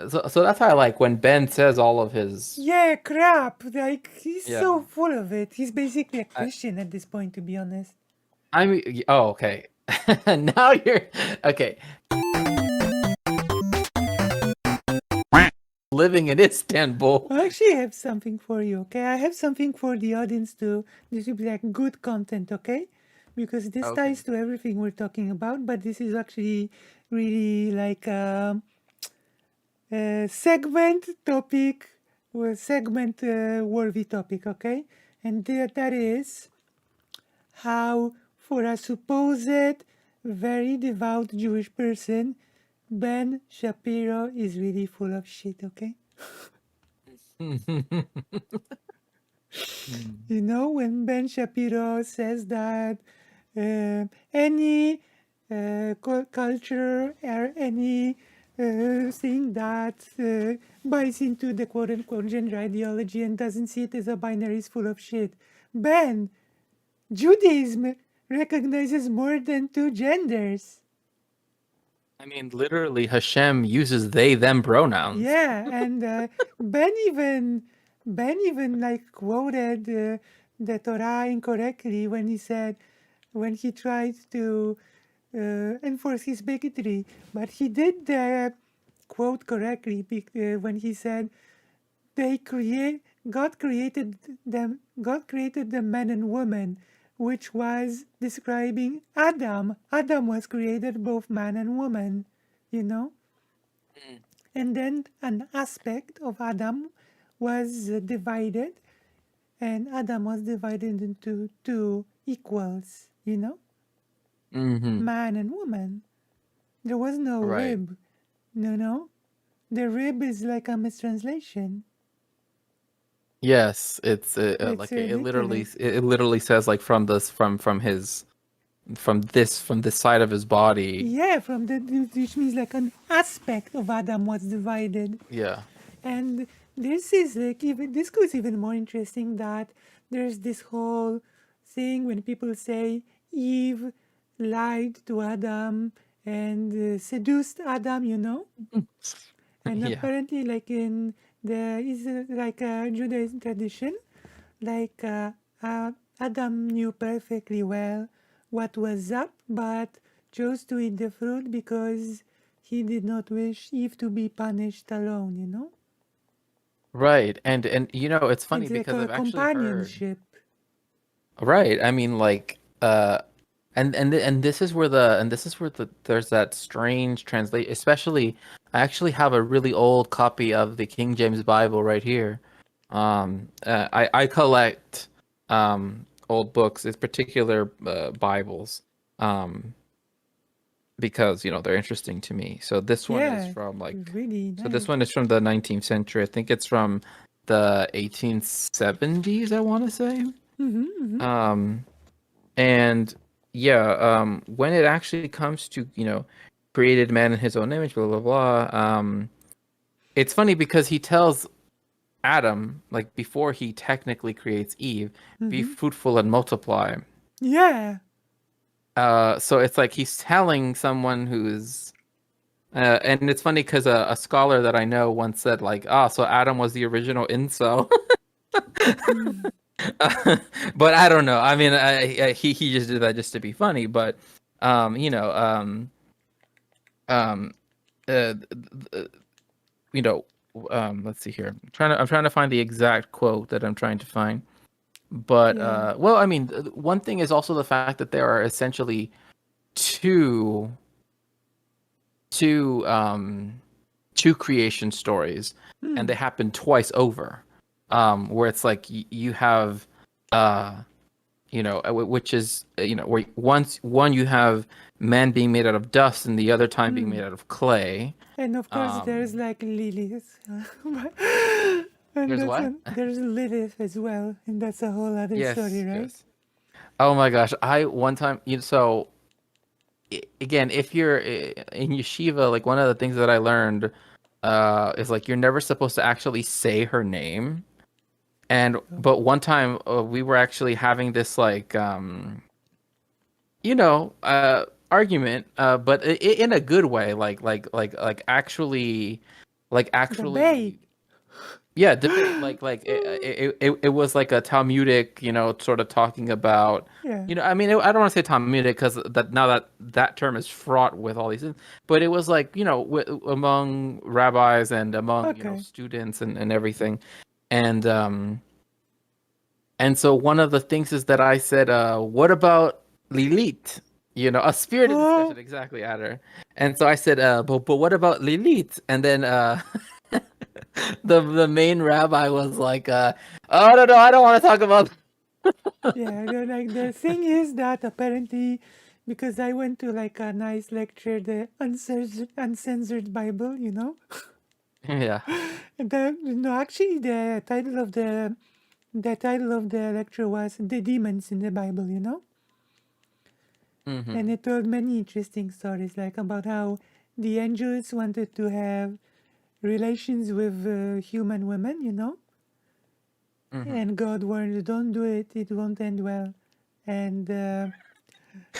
So that's how I like when Ben says all of his. Yeah, crap. Like, he's Yeah. so full of it. He's basically a I, Christian at this point, to be honest. I mean, oh, okay. Now you're okay. Living in Istanbul. I actually have something for you, okay? I have something for the audience too. This will be like good content, okay? Because this Okay. ties to everything we're talking about, but this is actually really like a segment topic, or segment worthy topic, okay? And that is how, for a supposed very devout Jewish person, Ben Shapiro is really full of shit, okay? You know, when Ben Shapiro says that any culture or any thing that buys into the quote unquote gender ideology and doesn't see it as a binary is full of shit. Ben, Judaism recognizes more than two genders. I mean, literally, Hashem uses they them pronouns. Yeah, and Ben even Ben even like quoted the Torah incorrectly when he said when he tried to enforce his bigotry, but he did the quote correctly when he said they create God created the man and woman, which was describing Adam. Adam was created both man and woman, you know. And then an aspect of Adam was divided, and Adam was divided into two equals, you know, Hmm. man and woman. There was no Right. rib, no. The rib is like a mistranslation. Yes, it's It's like literally. it literally says like from his from this side of his body. Yeah, from the which means like an aspect of Adam was divided. Yeah. And this is like even this goes even more interesting that there's this whole thing when people say Eve lied to Adam and seduced Adam, you know. And Yeah. apparently, like in the is like a Judaism tradition, like Adam knew perfectly well what was up, but chose to eat the fruit because he did not wish Eve to be punished alone. You know. Right. And you know, it's funny It's like because a I've actually heard. companionship. Right. I mean, like, and this is where there's that strange translate. Especially, I actually have a really old copy of the King James Bible right here. I collect old books, in particular Bibles, um, because you know they're interesting to me. So this one is Yeah, from like, really so this nice. one is from the 19th century. I think it's from the 1870s, I want to say. Mm-hmm. Um, and yeah, when it actually comes to, you know, created man in his own image, blah blah blah. It's funny because he tells Adam, like before he technically creates Eve, be Mm-hmm. fruitful and multiply. Yeah. So it's like he's telling someone who's, and it's funny because a scholar that I know once said like, ah, so Adam was the original incel. But I don't know. I mean, he just did that just to be funny. But you know, um, uh, you know, let's see here. I'm trying to find the exact quote that I'm trying to find. But Yeah. well, I mean, one thing is also the fact that there are essentially two two um two creation stories, and Hmm. they happen twice over. Where it's like you have uh you know, which is you know, where one you have man being made out of dust and the other time being Hmm. made out of clay. And of course, there's Um, like Lilith. And there's that's what? there's Lilith as well. And that's a whole other story, Yes, right? yes. Oh my gosh, I one time you so again, if you're in yeshiva, like one of the things that I learned is like you're never supposed to actually say her name. And Oh. but one time we were actually having this like you know, argument, but in a good way, like actually. like Debate. actually, yeah, debate. It was like a Talmudic, sort of talking about, Yeah. I mean, I don't want to say Talmudic because that term is fraught with all these things, but it was like, among rabbis and among, Okay. students and everything. And and so one of the things is that I said, what about Lilith? A spirited Oh, discussion exactly at her. And so I said, but what about Lilith? And then the main rabbi was like, oh no, I don't want to talk about. yeah. Like the thing is that apparently, because I went to like a nice lecture, the uncensored Bible, Yeah. and then, actually, the title of the lecture was "The Demons in the Bible," and Hmm. it told many interesting stories, like about how the angels wanted to have relations with human women, Hmm. and God warned, "Don't do it; it won't end well." And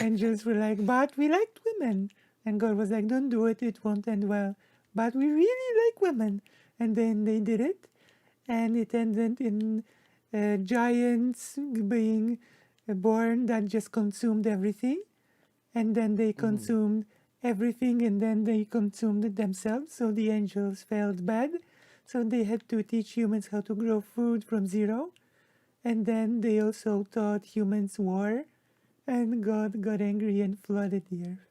angels were like, "But we liked women," and God was like, "Don't do it; it won't end well." But we really like women, and then they did it, and it ended in giants being born that just consumed everything, and then they Hmm. consumed everything, and then they consumed it themselves. So the angels felt bad, so they had to teach humans how to grow food from zero, and then they also taught humans war, and God got angry and flooded the earth.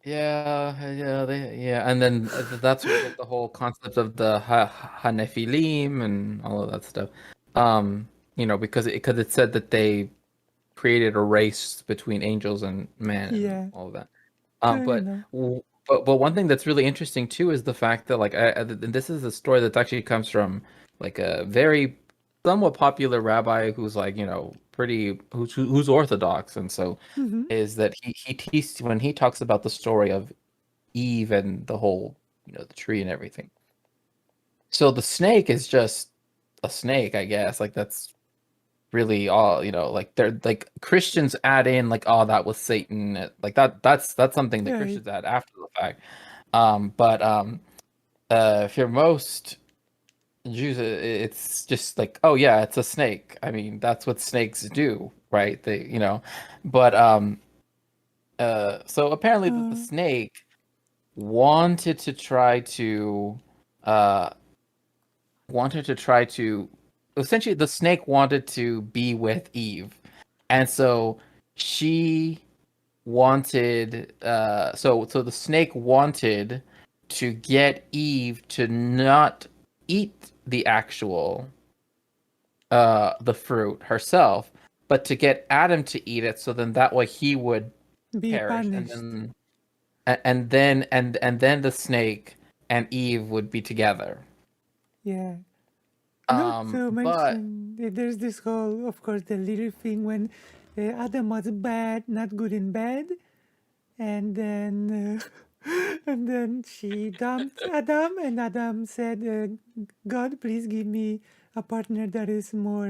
And then that's where we get the whole concept of the Hanephilim and all of that stuff. Because it said that they created a race between angels and man and Yeah, all of that. so But one thing that's really interesting too is the fact that and this is a story that actually comes from like a very somewhat popular rabbi who's like pretty who's Orthodox, and so mm-hmm. is that he when he talks about the story of Eve and the whole the tree and everything. So the snake is just a snake, I guess. Like that's really all like they're like Christians add in like, oh, that was Satan, like that's something that Right. Christians add after the fact. But if you're most Jews, it's just like, oh yeah, it's a snake. I mean, that's what snakes do, right? They but so apparently the Uh, snake wanted to try to uh wanted to try to essentially the snake wanted to be with Eve. And so she wanted so the snake wanted to get Eve to not eat the actual the fruit herself, but to get Adam to eat it, so then that way he would be perish, punished. and then the snake and Eve would be together. Yeah. Not to But mention, there's this whole, of course, the little thing when Adam was bad, not good in bed, and then and then she dumped Adam, and Adam said, "God, please give me a partner that is more,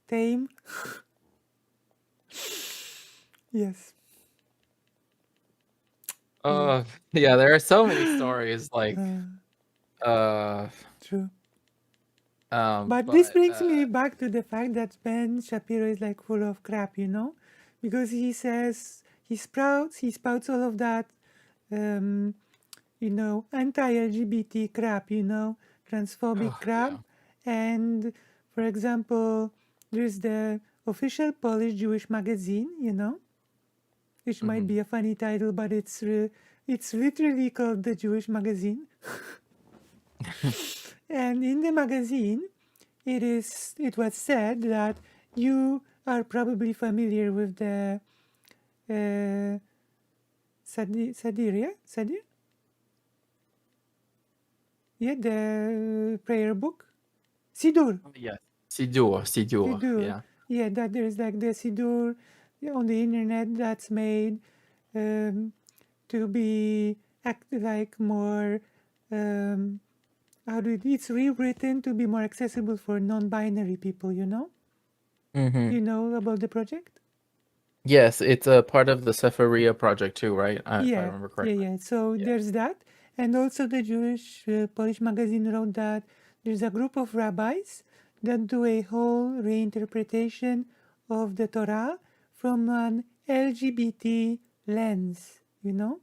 tame." Yes, yeah, yeah, there are so many stories like uh, uh true. But this but brings me back to the fact that Ben Shapiro is like full of crap, because he says he spouts all of that, um, anti-LGBT crap, transphobic oh crap, yeah. and for example, there's the official Polish Jewish magazine, which might Hmm. be a funny title, but it's literally called the Jewish Magazine, and in the magazine, it was said that you are probably familiar with the uh, Sadir, yeah, the prayer book, Sidur, Yes. Sidur, Sidur, yeah. yeah, that there's like the Sidur on the internet that's made um, to be act like more um, it's rewritten to be more accessible for non-binary people. Hmm. You know about the project? Yes, it's a part of the Sephoria project too, right? If I Yeah, remember yeah, correctly. yeah. So Yeah. there's that, And also the Jewish Polish magazine wrote that there's a group of rabbis that do a whole reinterpretation of the Torah from an LGBT lens, you know?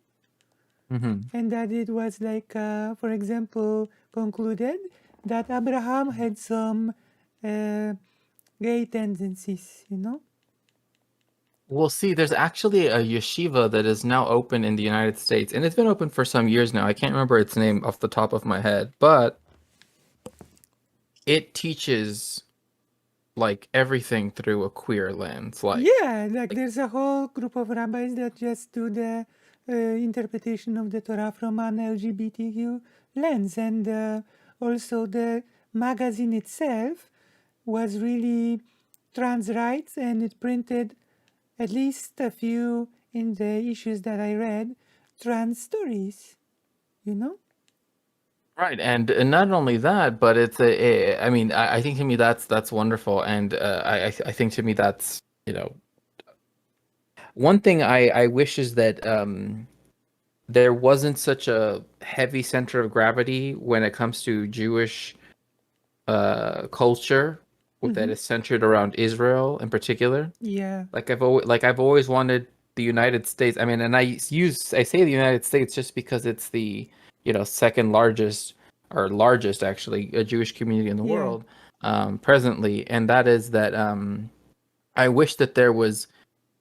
Hmm. And that it was like, for example, concluded that Abraham had some uh, gay tendencies, you know? Well, see, there's actually a yeshiva that is now open in the United States, and it's been open for some years now. I can't remember its name off the top of my head, but it teaches like everything through a queer lens. Yeah, like Like there's a whole group of rabbis that just do the interpretation of the Torah from an LGBTQ lens. And also the magazine itself was really trans rights, and it printed at least a few in the issues that I read, trans stories, you know? right, and not only that, but I mean, I think to me that's wonderful, and I think to me that's one thing I wish is that there wasn't such a heavy center of gravity when it comes to Jewish culture that Mm-hmm. is centered around Israel in particular. Yeah, I've always wanted the United States. I mean, and I say the United States just because it's the, second largest or largest actually Jewish community in the yeah, world presently, and that is that I wish that there was,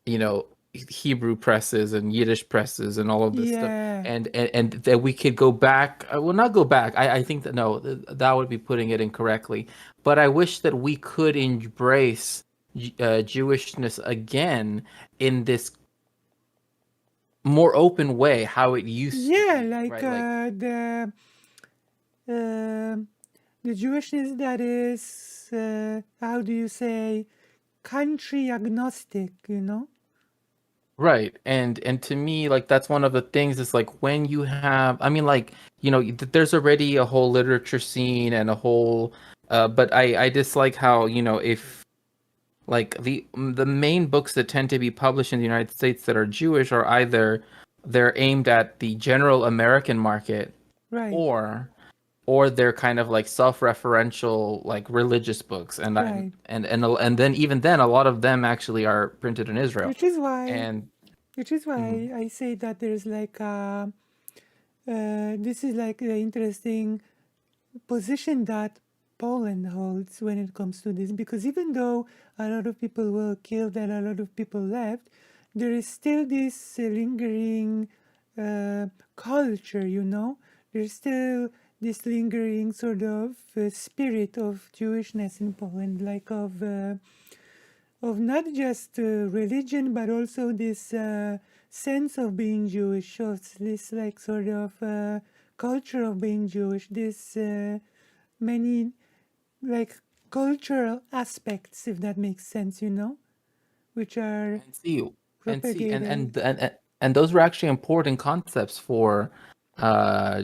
you know, Hebrew presses and Yiddish presses and all of this stuff, yeah, and that we could go back. Well, not go back. I think that no, that would be putting it incorrectly. But I wish that we could embrace Jewishness again in this more open way, how it used to yeah, be, like right? Like, um the Jewishness that is, how do you say, country agnostic, you know? right. And to me, like that's one of the things is like when you have, I mean, like, there's already a whole literature scene and a whole, but I dislike how, if like the main books that tend to be published in the United States that are Jewish are either they're aimed at the general American market Right, or or they're kind of like self-referential like religious books right. and then even then a lot of them actually are printed in Israel Which is why, and which is mhm. why I say that there's like this is like the interesting position that Poland holds when it comes to this, because even though a lot of people were killed and a lot of people left, there is still this lingering culture, you know? There's still this lingering sort of spirit of Jewishness in Poland, like of not just religion, but also this sense of being Jewish, of this like sort of culture of being Jewish, this many like cultural aspects, if that makes sense, you know, which are and see propagated. and those were actually important concepts for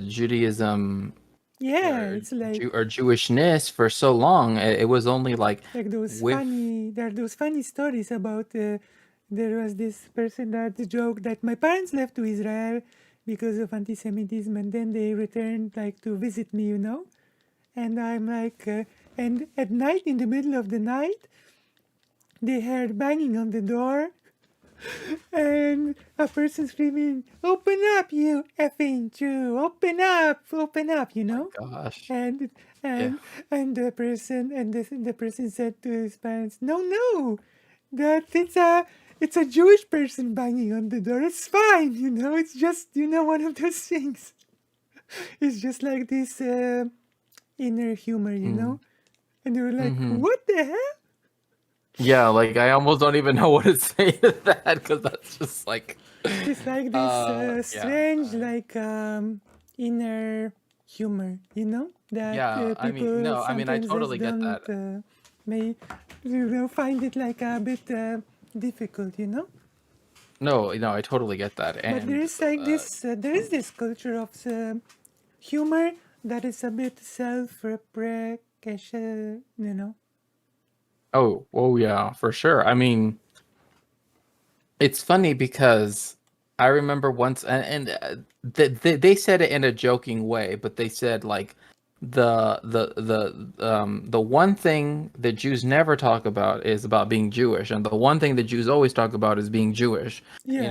Judaism Yeah, or it's like Jewishness for so long. It was only like with there are those funny stories about there was this person that joked that my parents left to Israel because of anti-Semitism, and then they returned like to visit me, you know, and I'm like, and at night, in the middle of the night, they heard banging on the door, and a person screaming, "Open up, you effing Jew! Open up!" You my know, gosh. and Yeah. and and the person said to his parents, "No, no, that it's a Jewish person banging on the door. It's fine, you know. It's just, you know, one of those things. It's just like this inner humor, you know." And they were like, Mm-hmm. "What the hell?" Yeah, like I almost don't even know what to say to that because that's just like, It's like this yeah, strange, like inner humor, you know, that yeah. I mean, people no, I mean, I sometimes just totally get don't that. may you know find it like a bit difficult, you know. No, no, I totally get that. But there And is like this, there is this culture of humor that is a bit self-reprecation, you know. oh yeah, for sure. I mean, it's funny because I remember once, and they said it in a joking way, but they said like the one thing that Jews never talk about is about being Jewish, and the one thing that Jews always talk about is being Jewish, Yeah,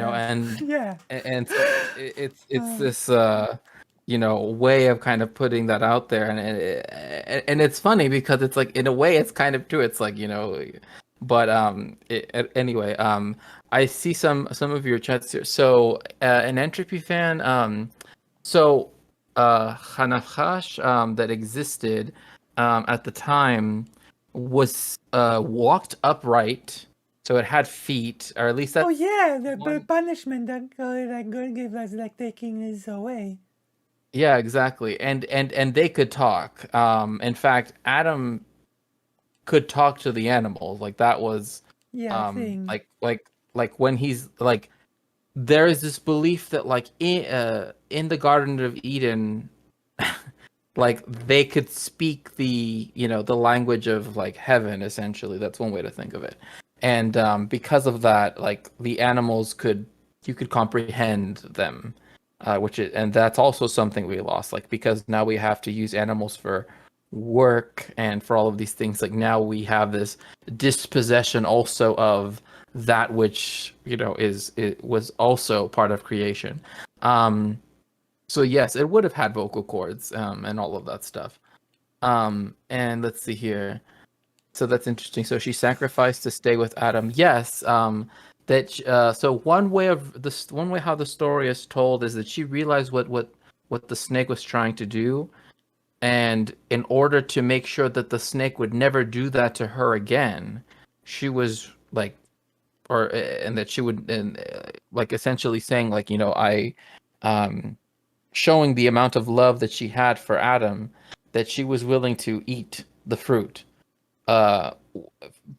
yeah. and so it's this way of kind of putting that out there, and it's funny because it's like in a way it's kind of true. It's like but anyway, I see some of your chats here. So an Entropy fan, so Hanachash that existed at the time was walked upright, so it had feet, or at least Oh that's yeah, the one. punishment that like God gave us, like taking his away. Yeah, exactly. And they could talk. In fact, Adam could talk to the animals. Like that was Yeah, thing. like when he's like there is this belief that like in the Garden of Eden, like they could speak the language of like heaven, essentially. That's one way to think of it. And because of that, like the animals could you could comprehend them, and that's also something we lost, like because now we have to use animals for work and for all of these things. Like now we have this dispossession also of that which is it was also part of creation. So yes, it would have had vocal cords and all of that stuff. And let's see here. So that's interesting. So she sacrificed to stay with Adam. Yes. So one way how the story is told is that she realized what the snake was trying to do, and in order to make sure that the snake would never do that to her again, she was like, and that she would, and like essentially saying like, um showing the amount of love that she had for Adam, that she was willing to eat the fruit uh,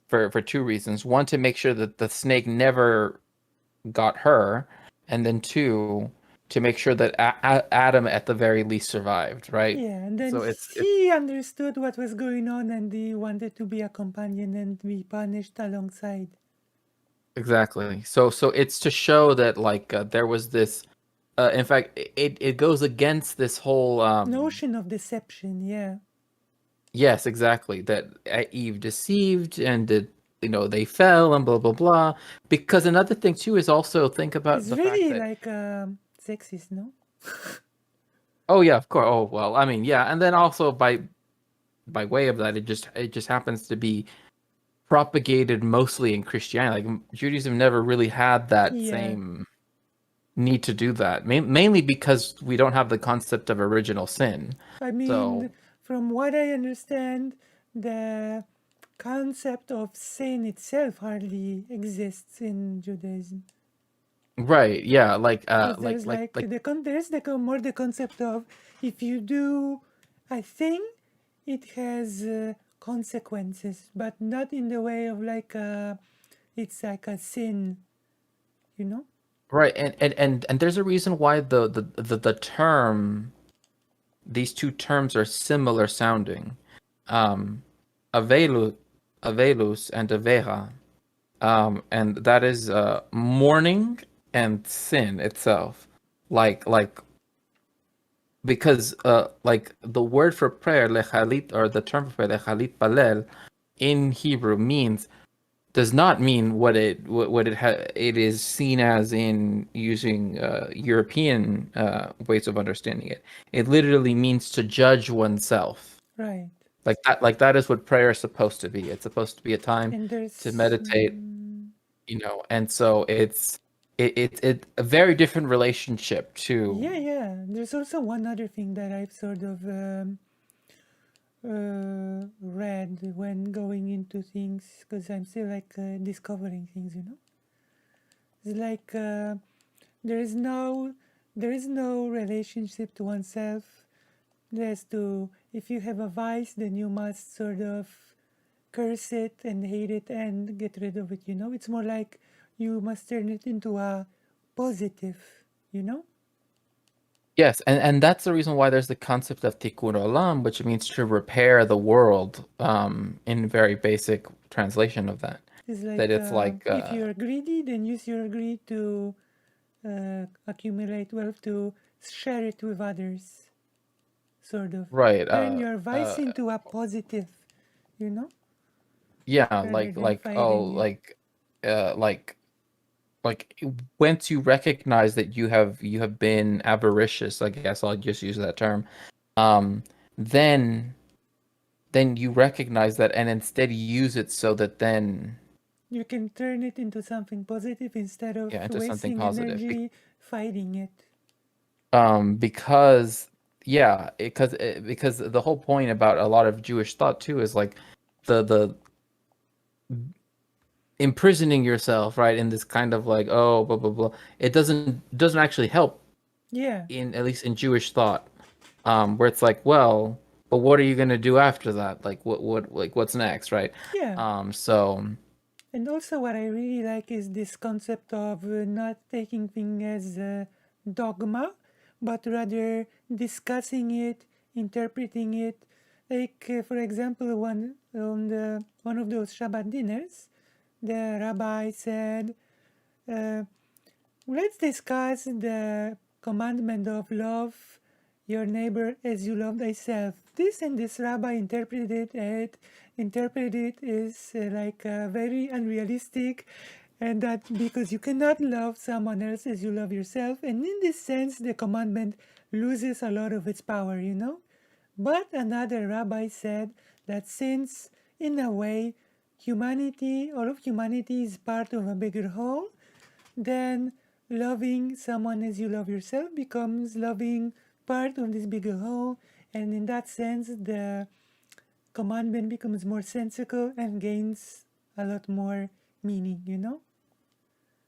for two reasons. One, to make sure that the snake never got her, and then two, to make sure that Adam at the very least survived, right? Yeah, and then So it's he understood what was going on, and he wanted to be a companion and be punished alongside. exactly. So it's to show that like there was this. In fact, it goes against this whole Notion of deception, yeah. yes, exactly. That Eve deceived and they fell and blah blah blah. Because another thing too is also think about It's the fact really that like sexist, no? oh yeah, of course. Oh well, I mean yeah, and then also by way of that, it just happens to be propagated mostly in Christianity. Like Judaism never really had that Yeah. same need to do that, mainly because we don't have the concept of original sin. I So mean, from what I understand, the concept of sin itself hardly exists in Judaism. right, yeah, Because there's like there's more the concept of if you do a thing, it has consequences, but not in the way of like it's like a sin, you know? right, and there's a reason why the term these two terms are similar sounding. Um, avelu, avelus and avera. And that is mourning and sin itself. Like because like the word for prayer, lechalit, or the term for prayer, lechalit palel, in Hebrew does not mean it is seen as in using European ways of understanding it. It literally means to judge oneself. Right. Like that is what prayer is supposed to be. It's supposed to be a time And to there's meditate, and so it's a very different relationship to yeah, yeah. There's also one other thing that I've sort of read when going into things because I'm still like discovering things, you know. It's like there is no there is no relationship to oneself. There's to if you have a vice, then you must sort of curse it and hate it and get rid of it. You know, it's more like you must turn it into a positive. You know. yes, and that's the reason why there's the concept of tikkun olam, which means to repair the world, in very basic translation of that. It's That like it's like if you're greedy, then use your greed to accumulate wealth to share it with others, sort of. Right. Turn your vice into a positive, you know, Yeah, rather than like oh, fighting it. uh, like like once you recognize that you have been avaricious, I guess I'll just use that term. Um, then you recognize that and instead use it so that then You can turn it into something positive instead of yeah, into something wasting positive. energy fighting it. Because yeah, because the whole point about a lot of Jewish thought too is like the imprisoning yourself, right, in this kind of like, oh, blah blah blah. It doesn't actually help Yeah, in at least in Jewish thought, where it's like, well, but what are you gonna do after that? Like, what's next, right? yeah. So And also, what I really like is this concept of not taking things as dogma, but rather discussing it, interpreting it. Like, for example, one of those Shabbat dinners, the rabbi said, uh, let's discuss the commandment of love your neighbor as you love thyself. This and this rabbi interpreted it as like very unrealistic, and that because you cannot love someone else as you love yourself, and in this sense, the commandment loses a lot of its power, you know. But another rabbi said that since, in a way, humanity, all of humanity is part of a bigger whole, then loving someone as you love yourself becomes loving part of this bigger whole, and in that sense the commandment becomes more sensical and gains a lot more meaning, you know,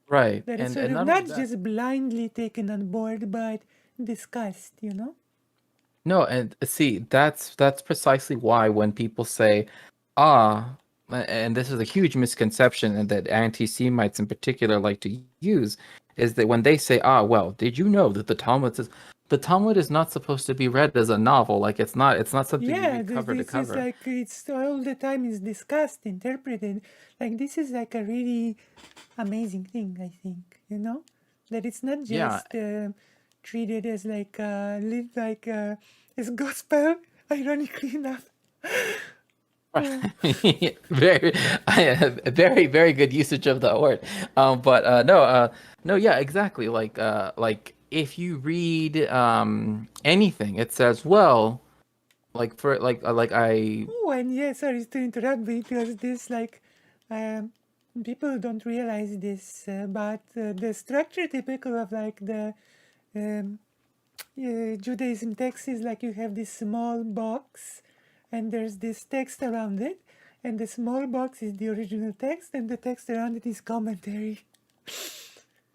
right, that is sort and of not only not that. just blindly taken on board but discussed, you know. No, and see, that's precisely why when people say, ah, and this is a huge misconception and that anti-Semites in particular like to use, is that when they say, ah, well, did you know that the Talmud says the Talmud is not supposed to be read as a novel, like it's not something you Yeah, read cover to this is cover. like it's all the time is discussed, interpreted. Like this is like a really amazing thing, I think. You know, that it's not Yeah, just treated as like as gospel. Ironically enough. Uh, very, very, very good usage of that word. But no, no, yeah, exactly. Like if you read anything, it says, well, like for like I, oh, and yeah, sorry to interrupt because this like um, people don't realize this, but the structure typical of like the um, Judaism text is like you have this small box and there's this text around it, and the small box is the original text and the text around it is commentary.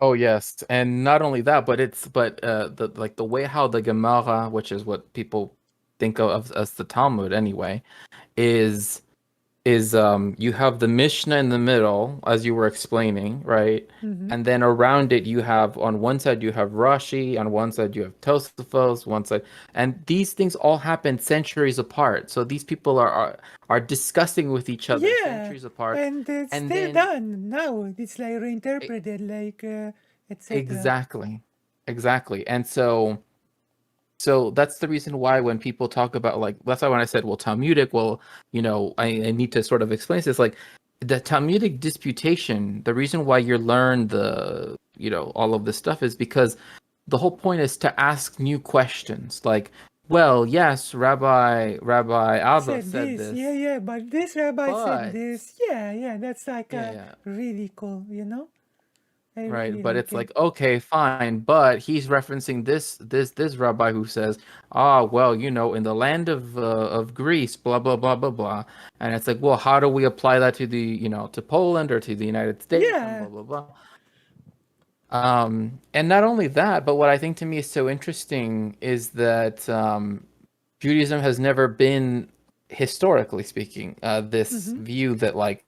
oh yes, and not only that, but the like the way how the Gemara, which is what people think of as the Talmud anyway, is you have the Mishnah in the middle, as you were explaining, right? Mm-hmm. And then around it, you have on one side you have Rashi, on one side you have Tosafos, one side, and these things all happen centuries apart. So these people are discussing with each other Yeah, centuries apart, and it's and still then done now. It's like e- reinterpreted, like etc. exactly, exactly, and so that's the reason why when people talk about like that's why when I said well Talmudic, well, I need to sort of explain this like the Talmudic disputation, the reason why you learn the all of this stuff is because the whole point is to ask new questions like, well, yes, Rabbi Aldo Said said this, yeah, this, yeah, but this rabbi said but this, yeah, yeah. That's like yeah, a yeah. really cool, you know. I Right, really but like it's it. like, okay, fine, but he's referencing this rabbi who says, ah, well, in the land of Greece, blah blah blah blah blah, and it's like, well, how do we apply that to the to Poland or to the United States and Yeah. blah blah blah. And not only that, but what I think to me is so interesting is that Judaism has never been, historically speaking, this Mm-hmm. view that like,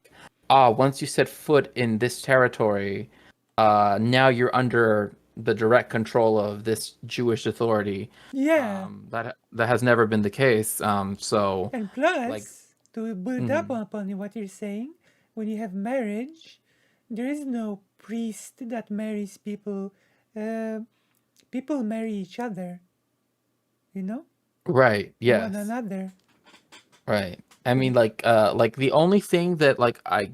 once you set foot in this territory, now you're under the direct control of this Jewish authority. Yeah. That has never been the case. So And like, plus, to build up mhm. upon what you're saying, when you have marriage, there is no priest that marries people. Uh, People marry each other, you know, Right. one Yes. another. Right. I mean, So, like the only thing that like I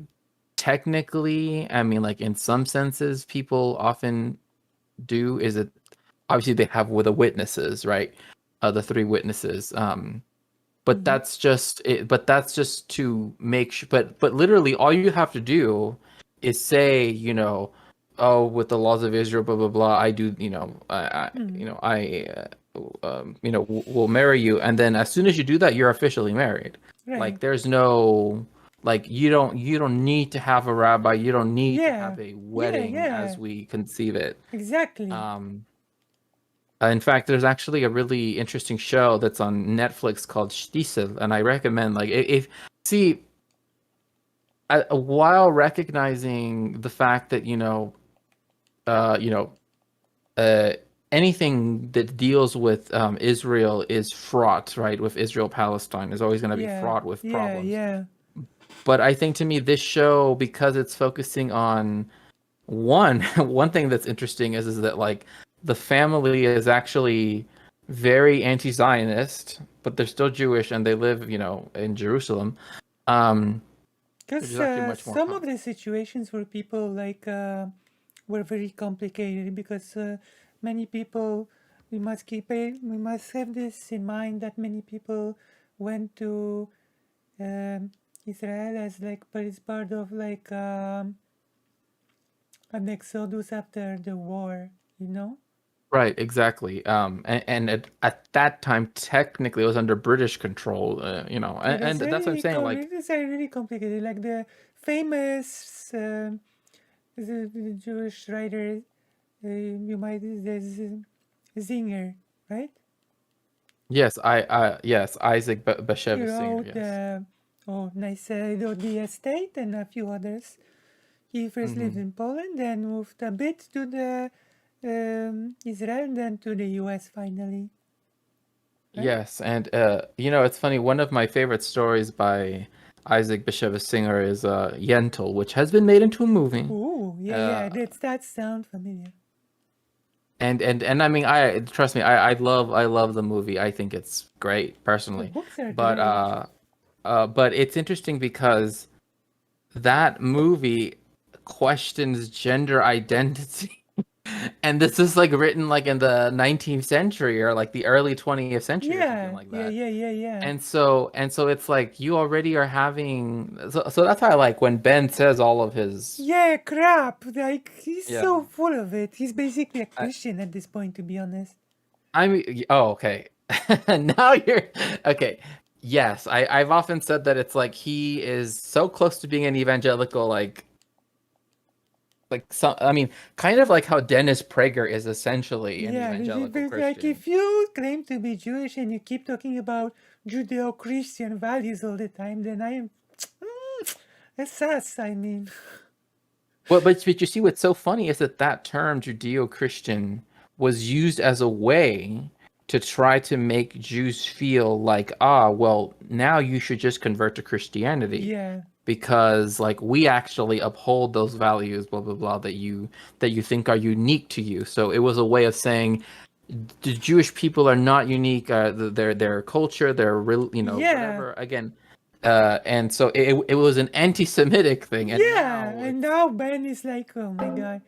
technically, I mean, like in some senses, people often do is that obviously they have with the witnesses, right? The three witnesses. But mm-hmm. that's just it. But that's just to make sure. But literally, all you have to do is say, oh, with the laws of Israel, blah blah blah. I do, Mm-hmm. will marry you, and then as soon as you do that, you're officially married. Right. Like, there's no, like, you don't need to have a rabbi. You don't need to Yeah. have a Yeah. wedding Yeah. as we conceive it. Exactly. Um, in fact, there's actually a really interesting show that's on Netflix called Shtisel, and I recommend like if see while recognizing the fact that uh, you know uh, anything that deals with Israel is fraught, right? With Israel Palestine is always going to be Yeah. fraught with Yeah. problems. Yeah. But I think to me this show, because it's focusing on one thing that's interesting is that like the family is actually very anti-Zionist, but they're still Jewish and they live, in Jerusalem, um, which Because is actually much more some common. of the situations where people like were very complicated because many people we must have this in mind that many people went to um, Israel as like as part of like an exodus after the war, you know? Right, exactly. And at that time, technically, it was under British control. Yeah, And that's what I'm saying. Like, it's really complicated. Like the famous the Jewish writer, you might there's Zinger, right? yes, Isaac He Bashevis Singer. wrote Yes. oh nice the estate and a few others. He first lived Hmm. in Poland, then moved a bit to the Israel, and then to the U.S. finally, right? Yes, and it's funny. One of my favorite stories by Isaac Bashevis Singer is Yentl, which has been made into a movie. Oh yeah, Uh, yeah, that sound familiar. and I mean, I trust me, I love the movie. I think it's great The personally, books are but great. but it's interesting because that movie questions gender identity. And this is like written like in the 19th century or like the early 20th century or something Yeah, like yeah, that. yeah, yeah, yeah. And so it's like you already are having, so that's why I like when Ben says all of his. Yeah, crap. Like he's Yeah. so full of it. He's basically a I Christian at this point, to be honest. I mean, oh, okay. Now you're okay. Yes, I've often said that it's like he is so close to being an evangelical, like some, I mean, kind of like how Dennis Prager is essentially an Yeah, evangelical like Christian. if you claim to be Jewish and you keep talking about Judeo-Christian values all the time, then I am. That's sus, I mean. But you see, what's so funny is that term Judeo-Christian was used as a way to try to make Jews feel like, well, now you should just convert to Christianity Yeah, because like we actually uphold those values, blah blah blah, that you think are unique to you. So it was a way of saying the Jewish people are not unique. Their culture, their real, yeah, whatever. Again, and so it was an anti-Semitic thing, and yeah. now And it's. now Ben is like, oh my god.